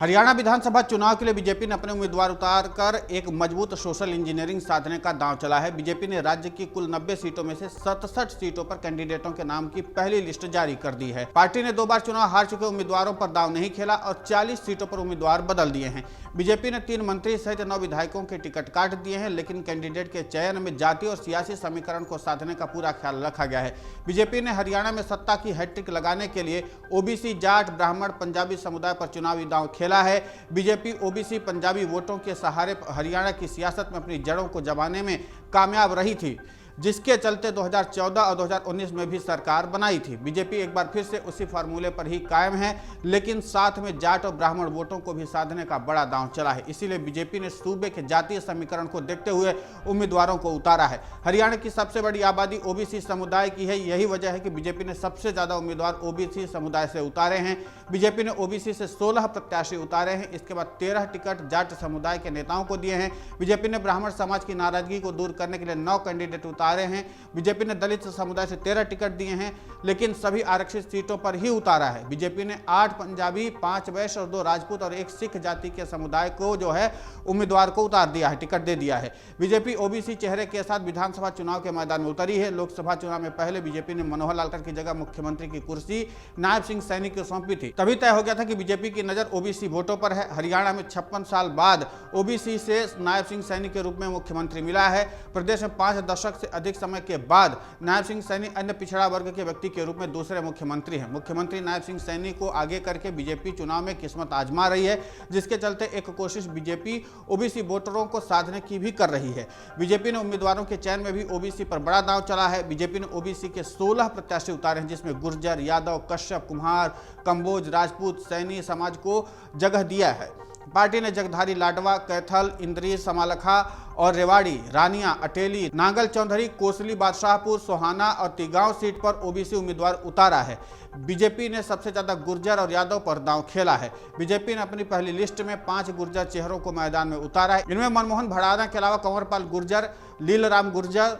हरियाणा विधानसभा चुनाव के लिए बीजेपी ने अपने उम्मीदवार उतार कर एक मजबूत सोशल इंजीनियरिंग साधने का दांव चला है। बीजेपी ने राज्य की कुल 90 सीटों में से 67 सीटों पर कैंडिडेटों के नाम की पहली लिस्ट जारी कर दी है। पार्टी ने 2 बार चुनाव हार चुके उम्मीदवारों पर दांव नहीं खेला और 40 सीटों पर उम्मीदवार बदल दिए हैं। बीजेपी ने 3 मंत्री सहित 9 विधायकों के टिकट काट दिए हैं, लेकिन कैंडिडेट के चयन में जाति और सियासी समीकरण को साधने का पूरा ख्याल रखा गया है। बीजेपी ने हरियाणा में सत्ता की हैट्रिक लगाने के लिए ओबीसी, जाट, ब्राह्मण, पंजाबी समुदाय पर चुनावी दांव खेला है। बीजेपी ओबीसी पंजाबी वोटों के सहारे हरियाणा की सियासत में अपनी जड़ों को जमाने में कामयाब रही थी, जिसके चलते 2014 और 2019 में भी सरकार बनाई थी। बीजेपी एक बार फिर से उसी फार्मूले पर ही कायम है, लेकिन साथ में जाट और ब्राह्मण वोटों को भी साधने का बड़ा दांव चला है। इसीलिए बीजेपी ने सूबे के जातीय समीकरण को देखते हुए उम्मीदवारों को उतारा है। हरियाणा की सबसे बड़ी आबादी ओबीसी समुदाय की है, यही वजह है कि बीजेपी ने सबसे ज्यादा उम्मीदवार ओबीसी समुदाय से उतारे हैं। बीजेपी ने ओबीसी से 16 प्रत्याशी उतारे हैं। इसके बाद 13 टिकट जाट समुदाय के नेताओं को दिए हैं। बीजेपी ने ब्राह्मण समाज की नाराजगी को दूर करने के लिए 9 कैंडिडेट उतारे हैं। बीजेपी ने दलित समुदाय से 13 टिकट दिए हैं, लेकिन सभी आरक्षित सीटों पर ही उतारा है। बीजेपी ने 8 पंजाबी, 5 वैश्य और 2 राजपूत और 1 सिख जाति के समुदाय को जो है उम्मीदवार को उतार दिया है, टिकट दे दिया है। बीजेपी ओबीसी चेहरे के साथ विधानसभा चुनाव के मैदान में उतरी है। लोकसभा चुनाव में पहले बीजेपी ने मनोहर लालकर की जगह मुख्यमंत्री की कुर्सी नायब सिंह सैनी को सौंपी थी। तभी तय हो गया था कि बीजेपी की नजर ओबीसी वोटों पर है। हरियाणा में 56 साल बाद ओबीसी से नायब सिंह सैनी के रूप में मुख्यमंत्री मिला है। प्रदेश में 5 दशक से अधिक समय के बाद नायब सिंह सैनी अन्य पिछड़ा वर्ग के व्यक्ति के रूप में दूसरे मुख्यमंत्री हैं। मुख्यमंत्री नायब सिंह सैनी को आगे करके बीजेपी चुनाव में किस्मत आजमा रही है, जिसके चलते एक कोशिश बीजेपी ओबीसी वोटरों को साधने की भी कर रही है। बीजेपी ने उम्मीदवारों के चयन में भी ओबीसी पर बड़ा दांव चला है। बीजेपी ने ओबीसी के 16 प्रत्याशी उतारे हैं, जिसमें गुर्जर, यादव, कश्यप, कुम्हार, कंबोज, राजपूत, सैनी समाज को जगह दिया है। पार्टी ने जगधारी, लाडवा, कैथल, इंद्री, समालखा और रेवाड़ी, रानिया, अटेली, नांगल चौधरी, कोसली, बादशाहपुर, सोहाना और तिगांव सीट पर ओबीसी उम्मीदवार उतारा है। बीजेपी ने सबसे ज्यादा गुर्जर और यादव पर दांव खेला है। बीजेपी ने अपनी पहली लिस्ट में 5 गुर्जर चेहरों को मैदान में उतारा है। इनमें मनमोहन भड़ाना के अलावा कंवरपाल गुर्जर, लीलराम गुर्जर,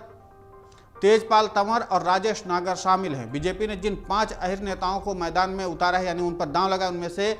तेजपाल तंवर और राजेश नागर शामिल हैं। बीजेपी ने जिन 5 अहिर नेताओं को मैदान में उतारा है, यानी उन पर दांव लगा, उनमें से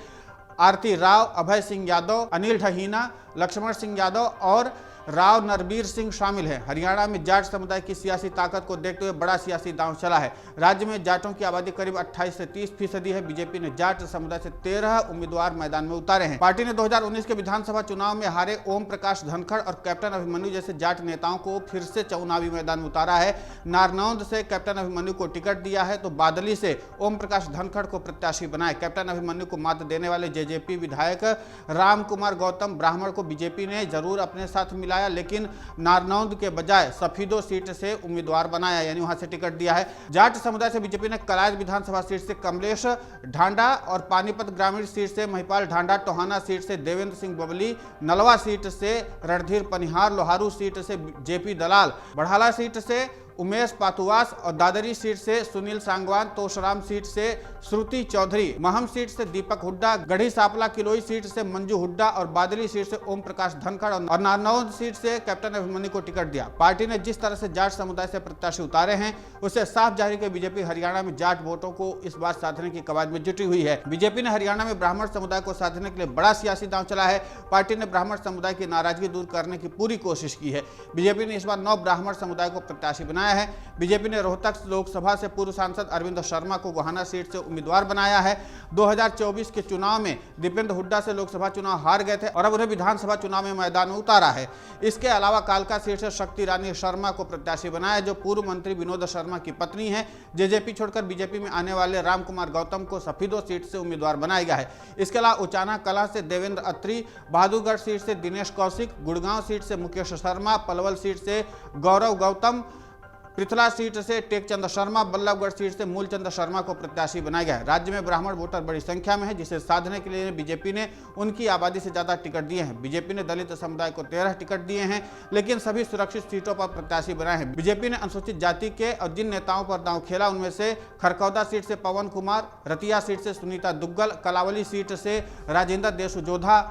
आरती राव, अभय सिंह यादव, अनिल ढहीना, लक्ष्मण सिंह यादव और राव नरबीर सिंह शामिल हैं। हरियाणा में जाट समुदाय की सियासी ताकत को देखते हुए बड़ा सियासी दांव चला है। राज्य में जाटों की आबादी करीब 28 से 30% है। बीजेपी ने जाट समुदाय से 13 उम्मीदवार मैदान में उतारे हैं। पार्टी ने 2019 के विधानसभा चुनाव में हारे ओम प्रकाश धनखड़ और कैप्टन अभिमन्यु जैसे जाट नेताओं को फिर से चुनावी मैदान में उतारा है। नारनौंद से कैप्टन अभिमन्यु को टिकट दिया है, तो बादली से ओम प्रकाश धनखड़ को प्रत्याशी बनाए। कैप्टन अभिमन्यु को मात देने वाले जेजेपी विधायक राम कुमार गौतम ब्राह्मण को बीजेपी ने जरूर अपने साथ मिलाया, लेकिन नारनौंद के बजाय सफीदो सीट से उम्मीदवार बनाया, यानी वहां से टिकट दिया है। जाट समुदाय से बीजेपी ने कलायत विधानसभा सीट से कमलेश ढांडा और पानीपत ग्रामीण सीट से महिपाल ढांडा, टोहाना सीट से देवेंद्र सिंह बबली, नलवा सीट से रणधीर पनिहार, लोहारू सीट से जेपी दलाल, बढ़ाला सीट से उमेश पातुवास और दादरी सीट से सुनील सांगवान, तोशराम सीट से श्रुति चौधरी, महम सीट से दीपक हुड्डा, गढ़ी सापला किलोई सीट से मंजू हुड्डा और बादली सीट से ओम प्रकाश धनखड़ और नारनौंद सीट से कैप्टन अभिमन्यु को टिकट दिया। पार्टी ने जिस तरह से जाट समुदाय से प्रत्याशी उतारे हैं, उससे साफ जाहिर है कि बीजेपी हरियाणा में जाट वोटों को इस बार साधने की कवायद में जुटी हुई है। बीजेपी ने हरियाणा में ब्राह्मण समुदाय को साधने के लिए बड़ा सियासी दांव चला है। पार्टी ने ब्राह्मण समुदाय की नाराजगी दूर करने की पूरी कोशिश की है। बीजेपी ने इस बार 9 ब्राह्मण समुदाय को प्रत्याशी बनाया है। बीजेपी ने रोहतक लोकसभा से पूर्व सांसद अरविंद शर्मा को गोहाना सीट से उम्मीदवार बनाया है। 2024 के चुनाव में दीपेंद्र हुड्डा से लोकसभा चुनाव हार गए थे और अब उन्हें विधानसभा चुनाव में मैदान में उतारा है। इसके अलावा कालका सीट से शक्ति रानी शर्मा को प्रत्याशी बनाया, जो पूर्व मंत्री विनोद शर्मा की पत्नी है। जेजेपी छोड़कर बीजेपी में आने वाले राम कुमार गौतम को सफीदो सीट से उम्मीदवार बनाया गया है। इसके अलावा उचाना कला से देवेंद्र अत्री, बहादुरगढ़ सीट से दिनेश कौशिक, गुड़गांव सीट से मुकेश शर्मा, पलवल सीट से गौरव गौतम, पृथला सीट से टेकचंद शर्मा, बल्लभगढ़ सीट से मूलचंद शर्मा को प्रत्याशी बनाया गया है। राज्य में ब्राह्मण वोटर बड़ी संख्या में है, जिसे साधने के लिए बीजेपी ने उनकी आबादी से ज्यादा टिकट दिए हैं। बीजेपी ने दलित समुदाय को 13 टिकट दिए हैं, लेकिन सभी सुरक्षित सीटों पर प्रत्याशी बनाए हैं। बीजेपी ने अनुसूचित जाति के और जिन नेताओं पर दांव खेला, उनमें से खरकौदा सीट से पवन कुमार, रतिया सीट से सुनीता दुग्गल, कलावली सीट से राजेंद्र देशुजोधा,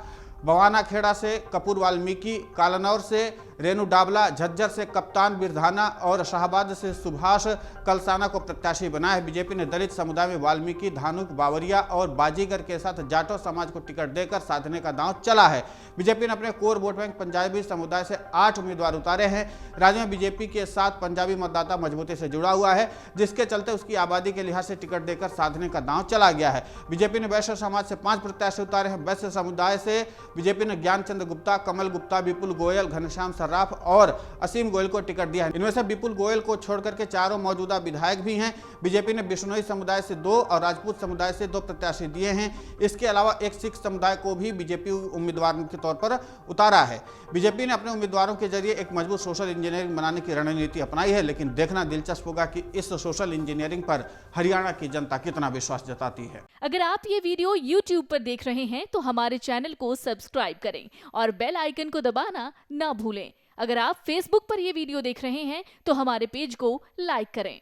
बवाना खेड़ा से कपूर वाल्मीकि, कालनौर से रेणु डाबला, झज्जर से कप्तान बिरधाना और शाहबाद से सुभाष कलसाना को प्रत्याशी बनाया है। बीजेपी ने दलित समुदाय में वाल्मीकि, धानुक, बावरिया और बाजीगर के साथ जाटो समाज को टिकट देकर साधने का दांव चला है। बीजेपी ने अपने कोर वोट बैंक पंजाबी समुदाय से 8 उम्मीदवार उतारे हैं। राज्य में बीजेपी के साथ पंजाबी मतदाता मजबूती से जुड़ा हुआ है, जिसके चलते उसकी आबादी के लिहाज से टिकट देकर साधने का दांव चला गया है। बीजेपी ने वैश्य समाज से 5 प्रत्याशी उतारे हैं। वैश्य समुदाय से बीजेपी ने ज्ञानचंद्र गुप्ता, कमल गुप्ता, विपुल गोयल, घनश्याम सर्राफ और असीम गोयल को टिकट दिया है। इनमें से विपुल गोयल को छोड़कर के चारों मौजूदा विधायक भी हैं। बीजेपी ने बिश्नोई समुदाय से 2 और राजपूत समुदाय से 2 प्रत्याशी दिए हैं। इसके अलावा एक सिख समुदाय को भी बीजेपी उम्मीदवार के तौर पर उतारा है। बीजेपी ने अपने उम्मीदवारों के जरिए एक मजबूत सोशल इंजीनियरिंग बनाने की रणनीति अपनाई है, लेकिन देखना दिलचस्प होगा कि इस सोशल इंजीनियरिंग पर हरियाणा की जनता कितना विश्वास जताती है। अगर आप ये वीडियो YouTube पर देख रहे हैं तो हमारे चैनल को सब्सक्राइब करें और बेल आइकन को दबाना ना भूलें। अगर आप Facebook पर ये वीडियो देख रहे हैं तो हमारे पेज को लाइक करें।